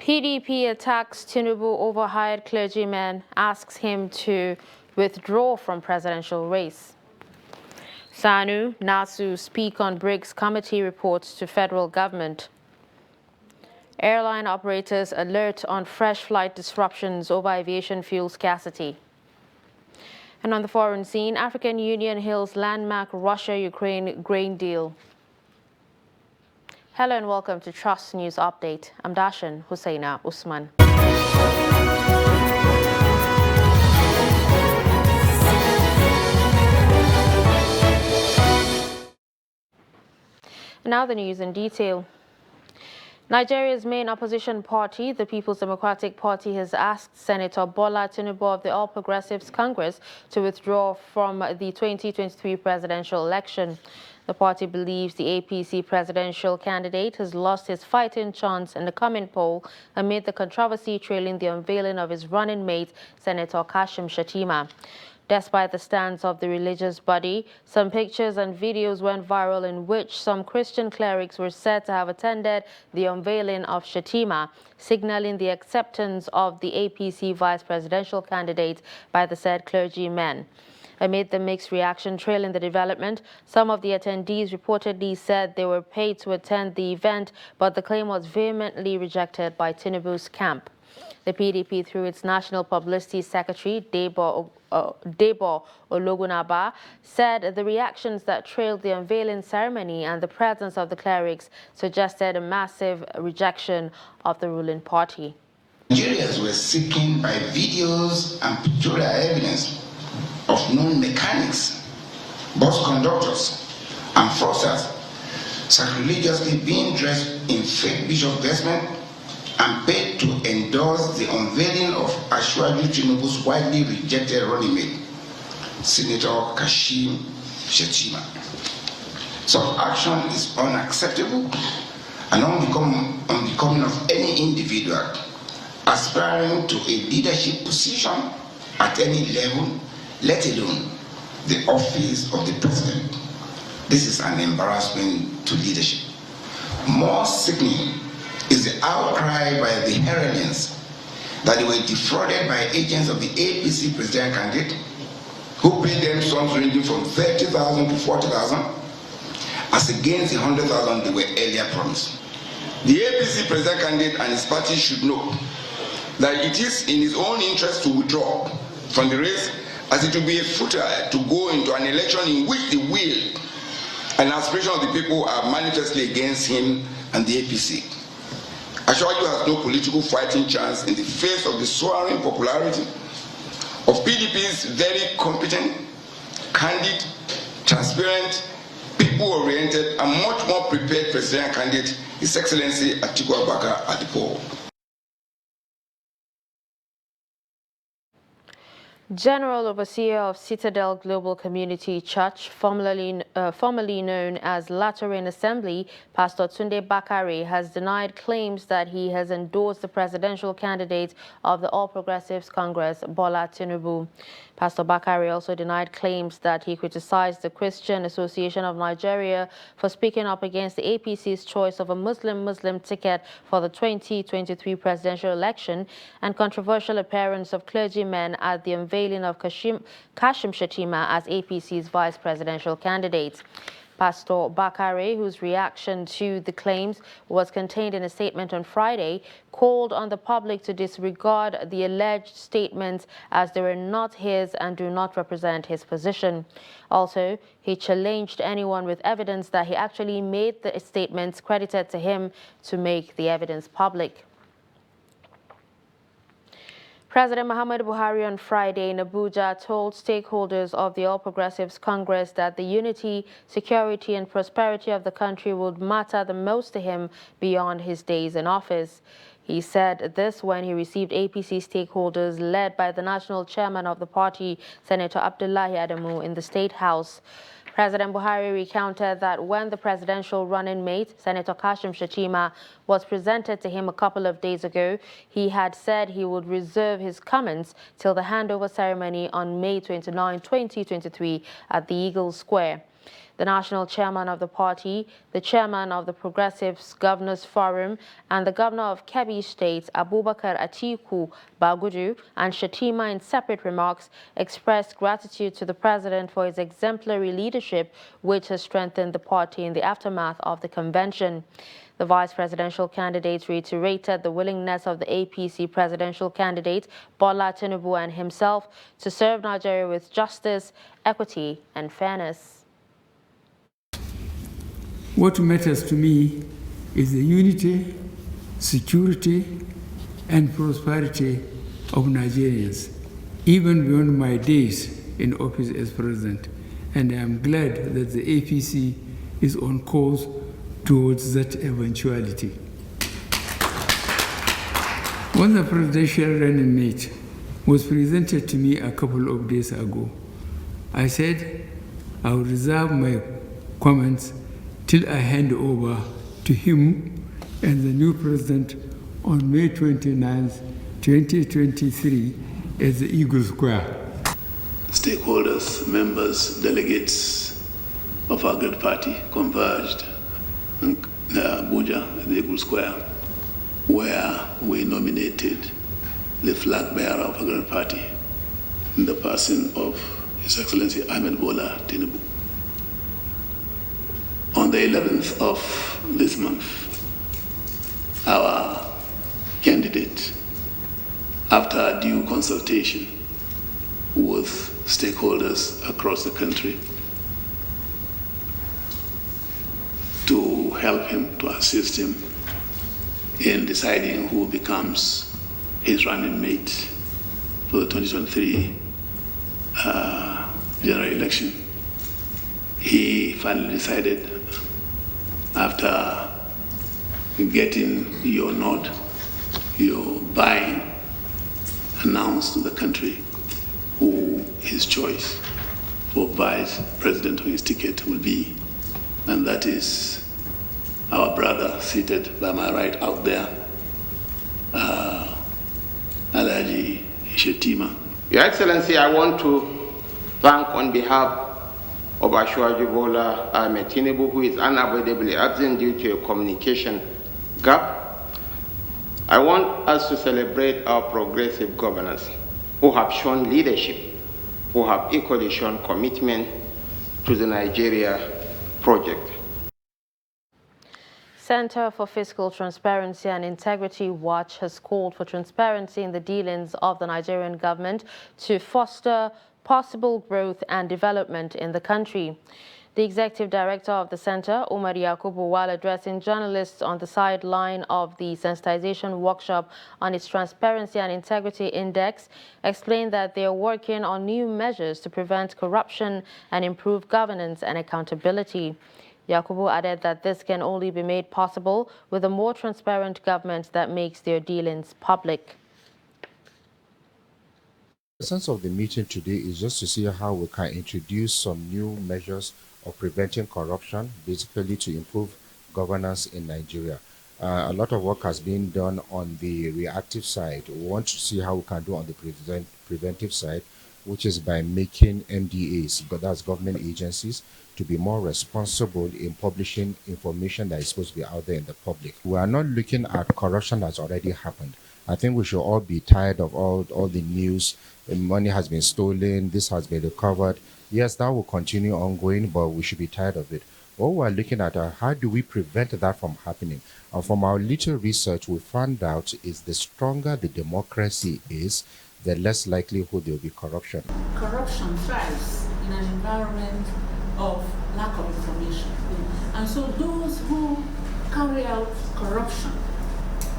PDP attacks Tinubu over hired clergyman, asks him to withdraw from presidential race. Sanu Nasu speak on BRICS committee reports to federal government. Airline operators alert on fresh flight disruptions over aviation fuel scarcity. And on the foreign scene, African Union hails landmark Russia-Ukraine grain deal. Hello and welcome to Trust News Update. I'm Dashan Hussaina Usman. Now the news in detail. Nigeria's main opposition party, the People's Democratic Party, has asked Senator Bola Tinubu of the All Progressives Congress to withdraw from the 2023 presidential election. The party believes the APC presidential candidate has lost his fighting chance in the coming poll amid the controversy trailing the unveiling of his running mate, Senator Kashim Shettima. Despite the stance of the religious body, some pictures and videos went viral in which some Christian clerics were said to have attended the unveiling of Shettima, signaling the acceptance of the APC vice presidential candidate by the said clergymen. Amid the mixed reaction trailing the development, some of the attendees reportedly said they were paid to attend the event, but the claim was vehemently rejected by Tinubu's camp. The PDP, through its National Publicity Secretary, Debo Ologunaba, said the reactions that trailed the unveiling ceremony and the presence of the clerics suggested a massive rejection of the ruling party. Nigerians were seeking by videos and pictorial evidence of known mechanics, bus conductors, and fraudsters sacrilegiously being dressed in fake bishop vestment and paid to endorse the unveiling of Asiwaju Tinubu's widely rejected running mate, Senator Kashim Shettima. Such action is unacceptable and unbecoming of any individual aspiring to a leadership position at any level, let alone the office of the president. This is an embarrassment to leadership. More sickening is the outcry by the Heraldians that they were defrauded by agents of the APC presidential candidate who paid them sums ranging from 30,000 to 40,000 as against the 100,000 they were earlier promised. The APC presidential candidate and his party should know that it is in his own interest to withdraw from the race, as it will be futile to go into an election in which the will and aspiration of the people are manifestly against him and the APC. Asiwaju has no political fighting chance in the face of the soaring popularity of PDP's very competent, candid, transparent, people-oriented, and much more prepared presidential candidate, His Excellency Atiku Abubakar at the poll. General Overseer of Citadel Global Community Church, formerly known as Lateran Assembly, Pastor Tunde Bakare, has denied claims that he has endorsed the presidential candidate of the All Progressives Congress, Bola Tinubu. Pastor Bakare also denied claims that he criticized the Christian Association of Nigeria for speaking up against the APC's choice of a Muslim ticket for the 2023 presidential election and controversial appearance of clergymen at the unveiling of Kashim Shettima as APC's vice presidential candidate. Pastor Bakare, whose reaction to the claims was contained in a statement on Friday, called on the public to disregard the alleged statements as they were not his and do not represent his position. Also, he challenged anyone with evidence that he actually made the statements credited to him to make the evidence public. President Muhammadu Buhari on Friday in Abuja told stakeholders of the All Progressives Congress that the unity, security and prosperity of the country would matter the most to him beyond his days in office. He said this when he received APC stakeholders led by the national chairman of the party, Senator Abdullahi Adamu, in the State House. President Buhari recounted that when the presidential running mate, Senator Kashim Shettima, was presented to him a couple of days ago, he had said he would reserve his comments till the handover ceremony on May 29, 2023 at the Eagle Square. The national chairman of the party, the chairman of the Progressives Governors Forum, and the governor of Kebbi State, Abubakar Atiku Bagudu, and Shatima, in separate remarks, expressed gratitude to the president for his exemplary leadership, which has strengthened the party in the aftermath of the convention. The vice presidential candidate reiterated the willingness of the APC presidential candidate, Bola Tinubu, and himself to serve Nigeria with justice, equity, and fairness. What matters to me is the unity, security, and prosperity of Nigerians, even beyond my days in office as president. And I am glad that the APC is on course towards that eventuality. When the presidential running mate was presented to me a couple of days ago, I said I would reserve my comments till I hand over to him and the new president on May 29th, 2023 at the Eagle Square. Stakeholders, members, delegates of our great party converged in Abuja at the Eagle Square, where we nominated the flag bearer of our great party in the person of His Excellency Ahmed Bola Tinubu. On the 11th of this month, our candidate, after due consultation with stakeholders across the country, to help him, to assist him in deciding who becomes his running mate for the 2023 general election. He finally decided, after getting your nod, your buying, announced to the country who his choice for vice president on his ticket will be. And that is our brother seated by my right out there, Alhaji Shatima. Your Excellency, I want to thank on behalf of Asiwaju Bola Ahmed Tinubu, who is unavoidably absent due to a communication gap. I want us to celebrate our progressive governors who have shown leadership, who have equally shown commitment to the Nigeria project. Center for Fiscal Transparency and Integrity Watch has called for transparency in the dealings of the Nigerian government to foster possible growth and development in the country. The executive director of the center, Umar Yakubu, while addressing journalists on the sideline of the sensitization workshop on its Transparency and Integrity Index, explained that they are working on new measures to prevent corruption and improve governance and accountability. Yakubu added that this can only be made possible with a more transparent government that makes their dealings public. The sense of the meeting today is just to see how we can introduce some new measures of preventing corruption, basically to improve governance in Nigeria. A lot of work has been done on the reactive side. We want to see how we can do on the preventive side, which is by making MDAs, but that's government agencies, to be more responsible in publishing information that is supposed to be out there in the public. We are not looking at corruption that's already happened. I think we should all be tired of all the news. The money has been stolen, this has been recovered. Yes, that will continue ongoing, but we should be tired of it. What we're looking at are how do we prevent that from happening? And from our little research, we found out is the stronger the democracy is, the less likelihood there will be corruption. Corruption thrives in an environment of lack of information. And so those who carry out corruption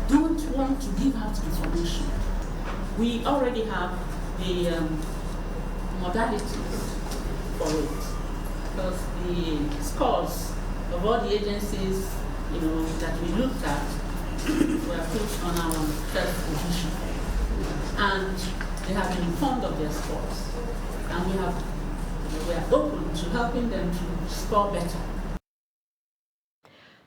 don't want to give out information. We already have the modalities for it, because the scores of all the agencies that we looked at were put on our first position. And they have been informed of their scores. And we are open to helping them to score better.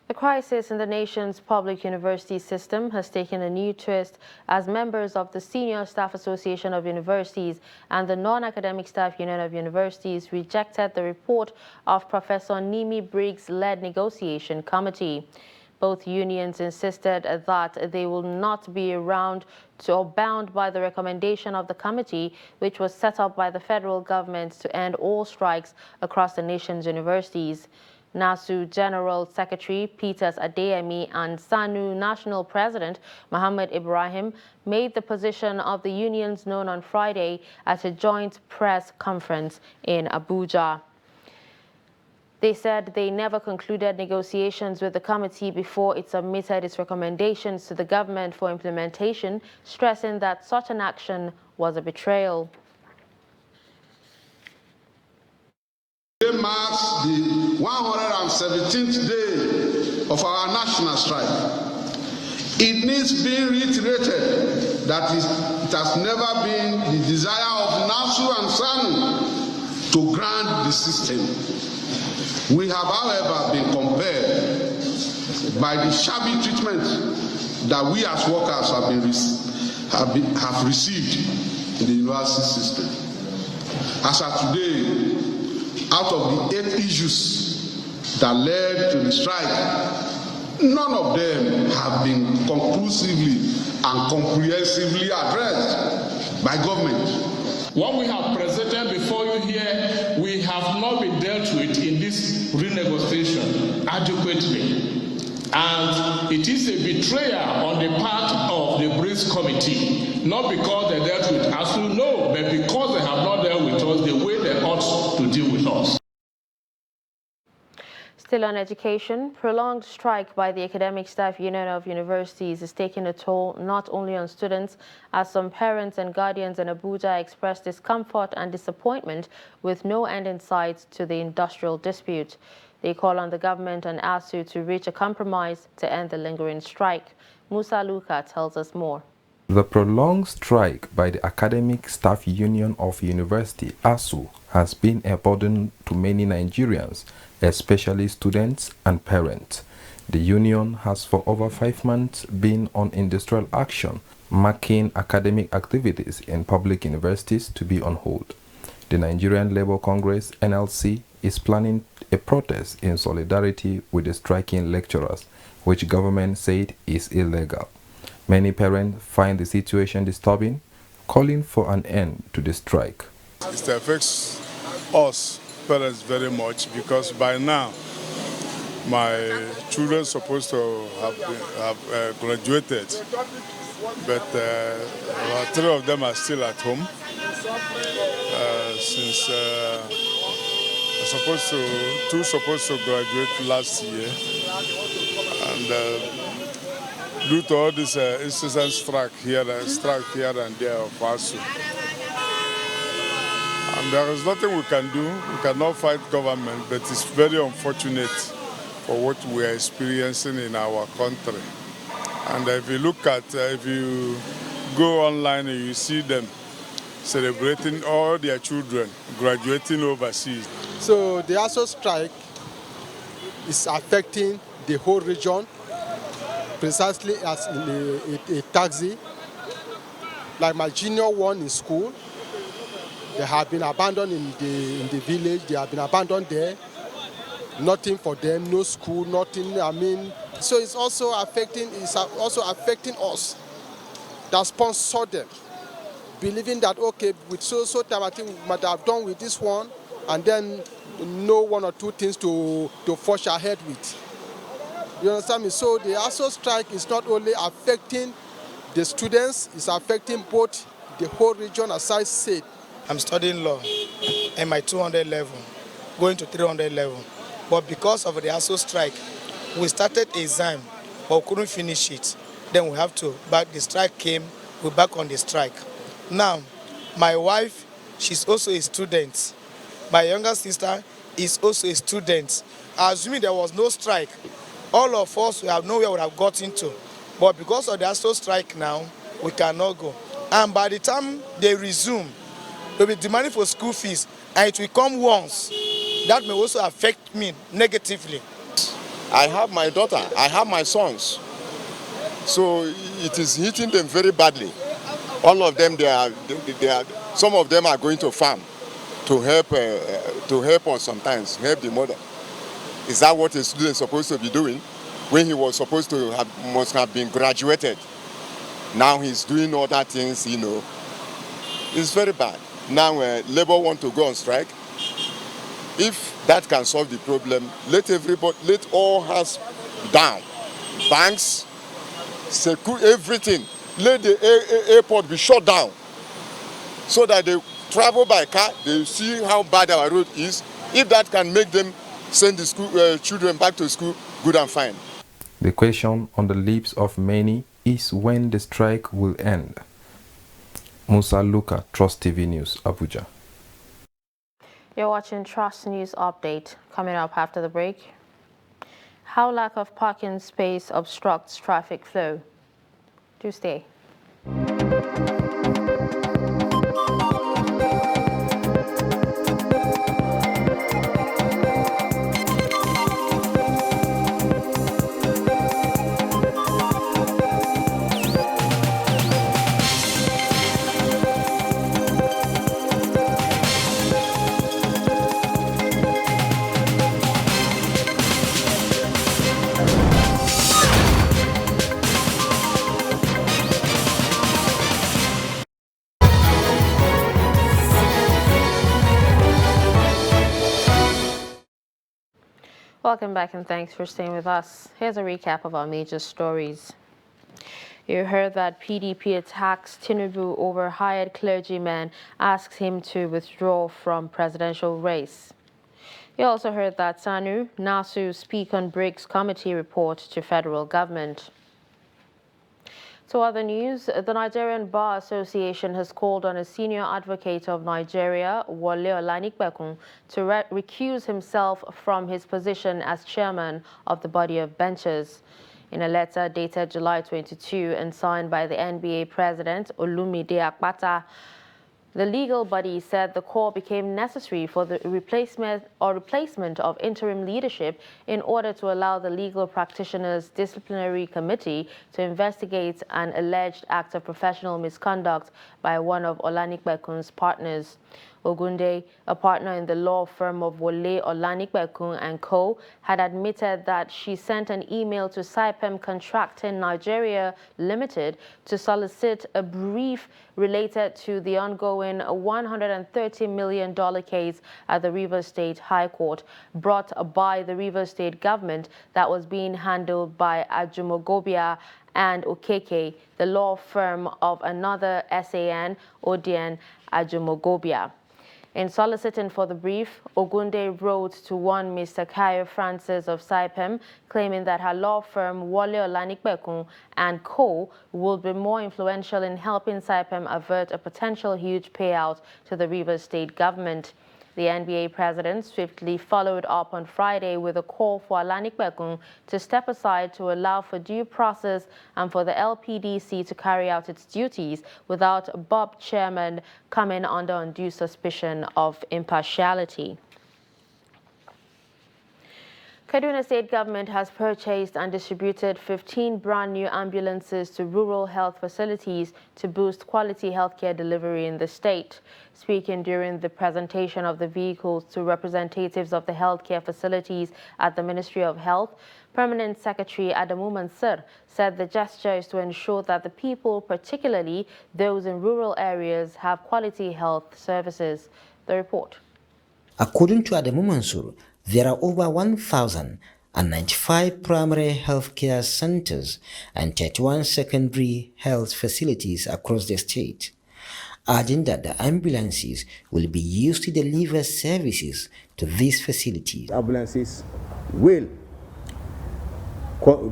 The crisis in the nation's public university system has taken a new twist as members of the Senior Staff Association of Universities and the Non-Academic Staff Union of Universities rejected the report of Professor Nimi Briggs-led negotiation committee. Both unions insisted that they will not be around or bound by the recommendation of the committee, which was set up by the federal government to end all strikes across the nation's universities. NASU General Secretary Peters Adeyemi and SANU National President Mohammed Ibrahim made the position of the unions known on Friday at a joint press conference in Abuja. They said they never concluded negotiations with the committee before it submitted its recommendations to the government for implementation, stressing that such an action was a betrayal. Today marks the 117th day of our national strike. It needs being reiterated that it has never been the desire of NASU and SANU to grant the system. We have, however, been compelled by the shabby treatment that we as workers have received in the university system. As of today, out of the 8 issues that led to the strike, none of them have been conclusively and comprehensively addressed by government. What we have presented before you here, we have not been dealt with in this renegotiation adequately. And it is a betrayal on the part of the Briggs Committee, not because they dealt with us, no, but because they have not dealt with us the way they ought to deal with us. Still on education, prolonged strike by the Academic Staff Union of Universities is taking a toll not only on students, as some parents and guardians in Abuja expressed discomfort and disappointment with no end in sight to the industrial dispute. They call on the government and ASU to reach a compromise to end the lingering strike. Musa Luka tells us more. The prolonged strike by the Academic Staff Union of University, ASU, has been a burden to many Nigerians, especially students and parents. The union has for over 5 months been on industrial action, marking academic activities in public universities to be on hold. The Nigerian Labour Congress, NLC, is planning a protest in solidarity with the striking lecturers, which government said is illegal. Many parents find the situation disturbing, calling for an end to the strike. It affects us parents very much because by now my children are supposed to have graduated, but about 3 of them are still at home since two supposed to graduate last year, and due to all this incessant strike here and there of ASU. And there is nothing we can do. We cannot fight government, but it's very unfortunate for what we are experiencing in our country. And if you look at, if you go online and you see them celebrating all their children graduating overseas. So the ASU strike is affecting the whole region, precisely as in a taxi. Like my junior one in school, they have been abandoned in the village. They have been abandoned there. Nothing for them, no school, nothing. I mean, so it's also affecting us that sponsor them, believing that okay, with so time I think we might have done with this one, and then know 1 or 2 things to forge ahead with. You understand me? So the ASU strike is not only affecting the students, it's affecting both the whole region, as I said. I'm studying law at my 200 level, going to 300 level. But because of the ASU strike, we started exam, but we couldn't finish it. Then we have to, but the strike came, we're back on the strike. Now, my wife, she's also a student. My younger sister is also a student. Assuming there was no strike, all of us we have nowhere we have got into. But because of the ASU strike now, we cannot go. And by the time they resume, they'll be demanding for school fees, and it will come once. That may also affect me negatively. I have my daughter, I have my sons. So it is hitting them very badly. All of them, some of them are going to farm to help us sometimes, help the mother. Is that what a student is supposed to be doing? When he was supposed to must have been graduated. Now he's doing other things, you know. It's very bad. Now Labour want to go on strike. If that can solve the problem, let all hands down. Banks, everything. Let the airport be shut down so that they travel by car, they see how bad our road is. If that can make them send the children back to school, good and fine. The question on the lips of many is when the strike will end. Musa Luka, Trust TV News, Abuja. You're watching Trust News Update. Coming up after the break. How lack of parking space obstructs traffic flow. Do stay. Welcome back and thanks for staying with us. Here's a recap of our major stories. You heard that PDP attacks Tinubu over hired clergyman, asks him to withdraw from presidential race. You also heard that Sanu Nasu speak on BRICS committee report to federal government. To other news, the Nigerian Bar Association has called on a senior advocate of Nigeria, Wole Olanikpekun, to recuse himself from his position as chairman of the body of benchers. In a letter dated July 22 and signed by the NBA president, Olumide Akpata, the legal body said the call became necessary for the replacement of interim leadership in order to allow the legal practitioners' disciplinary committee to investigate an alleged act of professional misconduct by one of Olanikpekun's partners. Ogunde, a partner in the law firm of Wole Olanikpekun and Co., had admitted that she sent an email to Saipem Contracting Nigeria Limited to solicit a brief related to the ongoing $130 million case at the Rivers State High Court brought by the Rivers State government that was being handled by Ajumogobia and Okeke, the law firm of another SAN, Odian Ajumogobia. In soliciting for the brief, Ogunde wrote to one Mr. Kayo Francis of Saipem, claiming that her law firm, Wole Olanikpekun and Co., would be more influential in helping Saipem avert a potential huge payout to the Rivers State government. The NBA president swiftly followed up on Friday with a call for Olanikpekun to step aside to allow for due process and for the LPDC to carry out its duties without Bob chairman coming under undue suspicion of impartiality. Kaduna State government has purchased and distributed 15 brand new ambulances to rural health facilities to boost quality healthcare delivery in the state. Speaking during the presentation of the vehicles to representatives of the healthcare facilities at the Ministry of Health, Permanent Secretary Adamu Mansur said the gesture is to ensure that the people, particularly those in rural areas, have quality health services. The report. According to Adamu Mansur, there are over 1,095 primary health care centers and 31 secondary health facilities across the state, adding that the ambulances will be used to deliver services to these facilities. Ambulances will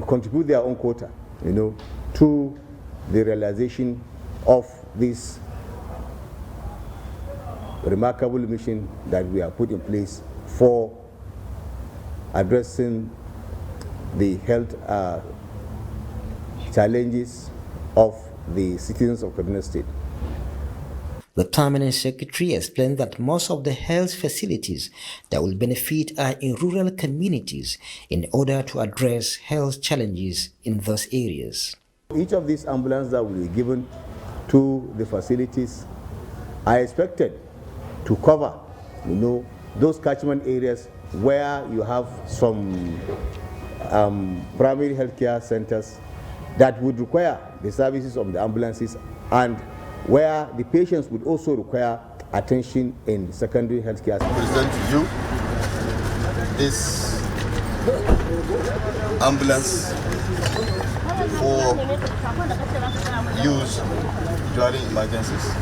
contribute their own quota, to the realization of this remarkable mission that we have put in place for addressing the health challenges of the citizens of Kaduna State. The permanent secretary explained that most of the health facilities that will benefit are in rural communities in order to address health challenges in those areas. Each of these ambulances that will be given to the facilities are expected to cover, those catchment areas where you have some primary healthcare centers that would require the services of the ambulances, and where the patients would also require attention in secondary healthcare. I present to you this ambulance for use during emergencies.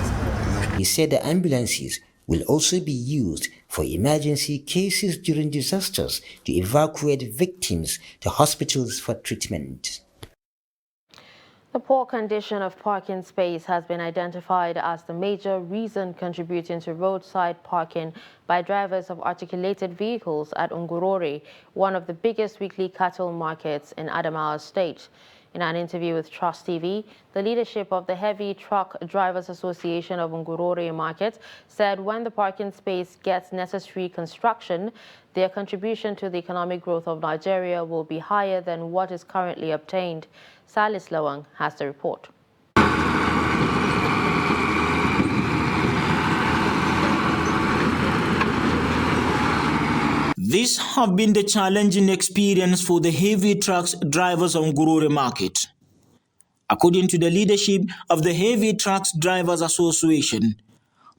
He said the ambulances will also be used for emergency cases during disasters to evacuate victims to hospitals for treatment. The poor condition of parking space has been identified as the major reason contributing to roadside parking by drivers of articulated vehicles at Ngurore, one of the biggest weekly cattle markets in Adamawa State. In an interview with Trust TV, the leadership of the Heavy Truck Drivers Association of Ngurore Market said when the parking space gets necessary construction, their contribution to the economic growth of Nigeria will be higher than what is currently obtained. Salis Lawang has the report. This have been the challenging experience for the heavy trucks drivers on Ngurore Market. According to the leadership of the Heavy Trucks Drivers Association,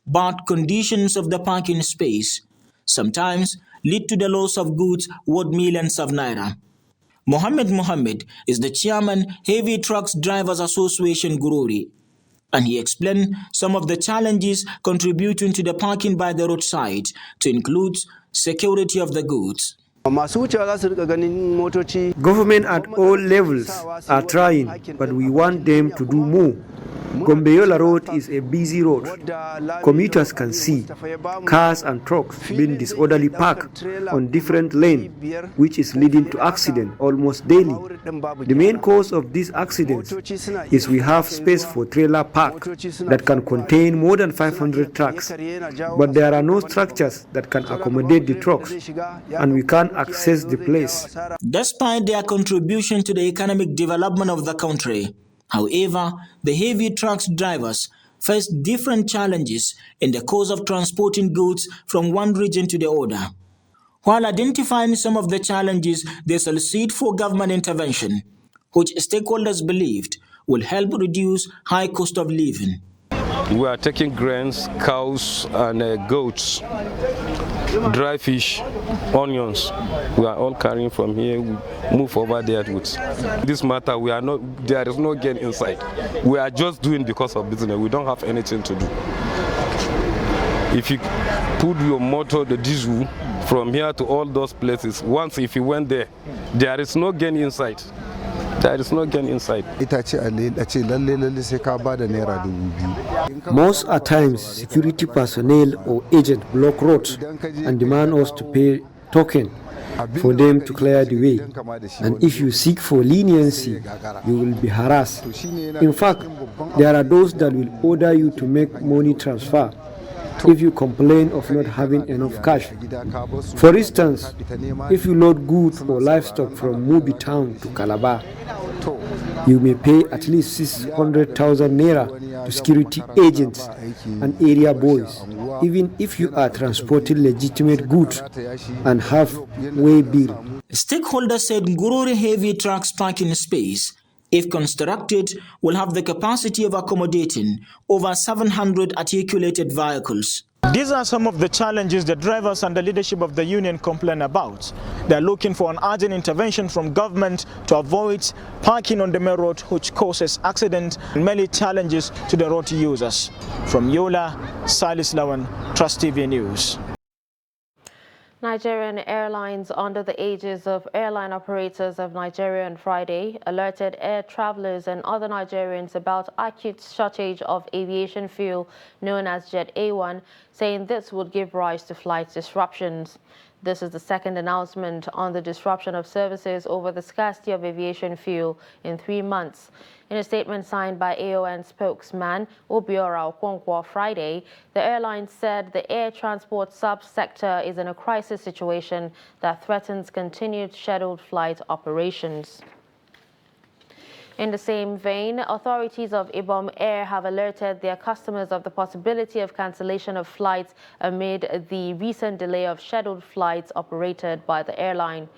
bad conditions of the parking space sometimes lead to the loss of goods worth millions of naira. Mohammed is the chairman, Heavy Trucks Drivers Association Ngurore, and he explained some of the challenges contributing to the parking by the roadside, to include security of the goods. Government at all levels are trying, but we want them to do more. Gombeyola Road is a busy road. Commuters can see cars and trucks being disorderly parked on different lanes, which is leading to accidents almost daily. The main cause of these accidents is we have space for trailer park that can contain more than 500 trucks, but there are no structures that can accommodate the trucks, and we can't access the place. Despite their contribution to the economic development of the country, however, the heavy trucks drivers face different challenges in the course of transporting goods from one region to the other. While identifying some of the challenges, they solicit for government intervention, which stakeholders believed will help reduce high cost of living. We are taking grains, cows and goats, dry fish, onions. We are all carrying from here. We move over there with this matter. There is no gain inside. We are just doing because of business. We don't have anything to do. If you put your motor, the diesel, from here to all those places, once if you went there, there is no gain inside. There is no gain inside. Most at times, security personnel or agents block roads and demand us to pay token for them to clear the way. And if you seek for leniency, you will be harassed. In fact, there are those that will order you to make money transfer if you complain of not having enough cash. For instance, if you load goods or livestock from Mubi town to Calabar, you may pay at least 600,000 naira to security agents and area boys, even if you are transporting legitimate goods and have way bill. Stakeholders said Ngurore heavy trucks parking space, if constructed, will have the capacity of accommodating over 700 articulated vehicles. These are some of the challenges the drivers and the leadership of the union complain about. They are looking for an urgent intervention from government to avoid parking on the main road, which causes accidents and many challenges to the road users. From Yola, Salis Lawan, Trust TV News. Nigerian Airlines, under the aegis of Airline Operators of Nigeria on Friday, alerted air travelers and other Nigerians about acute shortage of aviation fuel known as Jet A1, saying this would give rise to flight disruptions. This is the second announcement on the disruption of services over the scarcity of aviation fuel in 3 months. In a statement signed by AON spokesman Obiora Okonkwo Friday, the airline said the air transport subsector is in a crisis situation that threatens continued scheduled flight operations. In the same vein, authorities of Ibom Air have alerted their customers of the possibility of cancellation of flights amid the recent delay of scheduled flights operated by the airline.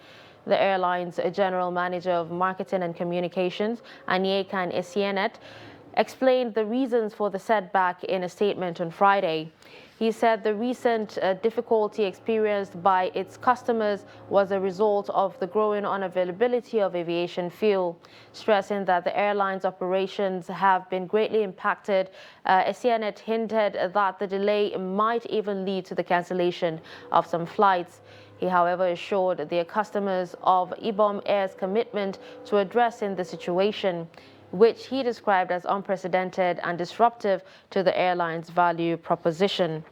The airline's General Manager of Marketing and Communications, Anyekan Esienet, explained the reasons for the setback in a statement on Friday. He said the recent difficulty experienced by its customers was a result of the growing unavailability of aviation fuel. Stressing that the airline's operations have been greatly impacted, Esienet hinted that the delay might even lead to the cancellation of some flights. He, however, assured their customers of Ibom Air's commitment to addressing the situation, which he described as unprecedented and disruptive to the airline's value proposition.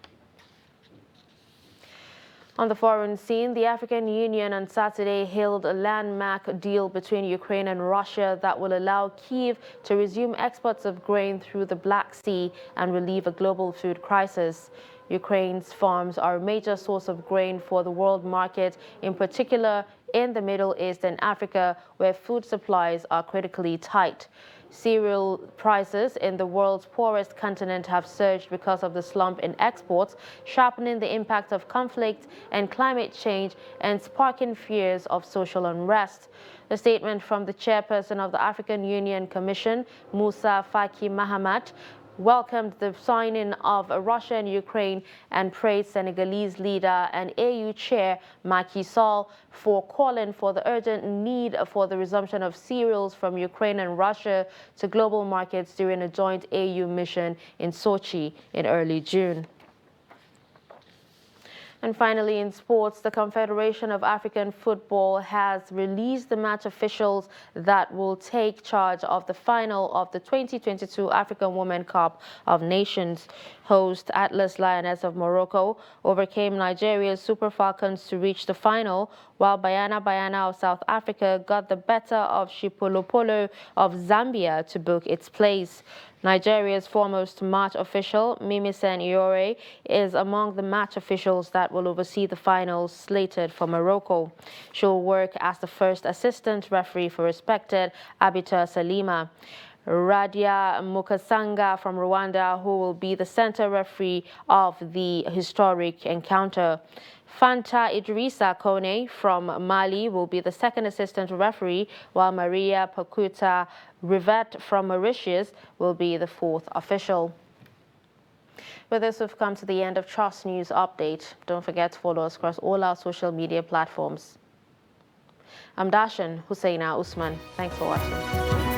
On the foreign scene, the African Union on Saturday hailed a landmark deal between Ukraine and Russia that will allow Kyiv to resume exports of grain through the Black Sea and relieve a global food crisis. Ukraine's farms are a major source of grain for the world market, in particular in the Middle East and Africa, where food supplies are critically tight. Cereal prices in the world's poorest continent have surged because of the slump in exports, sharpening the impact of conflict and climate change and sparking fears of social unrest. The statement from the chairperson of the African Union Commission, Musa Faki Mahamat, welcomed the signing of Russia and Ukraine and praised Senegalese leader and AU chair Macky Sall for calling for the urgent need for the resumption of cereals from Ukraine and Russia to global markets during a joint AU mission in Sochi in early June. And finally, in sports, the Confederation of African Football has released the match officials that will take charge of the final of the 2022 African Women Cup of Nations. Host Atlas Lioness of Morocco overcame Nigeria's Super Falcons to reach the final, while Bayana of South Africa got the better of Chipolopolo of Zambia to book its place. Nigeria's foremost match official, Mimisen Iore, is among the match officials that will oversee the finals slated for Morocco. She will work as the first assistant referee for respected Abita Salima. Radia Mukasanga from Rwanda, who will be the center referee of the historic encounter. Fanta Idrissa Kone from Mali will be the second assistant referee, while Maria Pakuta Rivet from Mauritius will be the fourth official. With this, we've come to the end of Trust News Update. Don't forget to follow us across all our social media platforms. I'm Dashan Husseina Usman. Thanks for watching.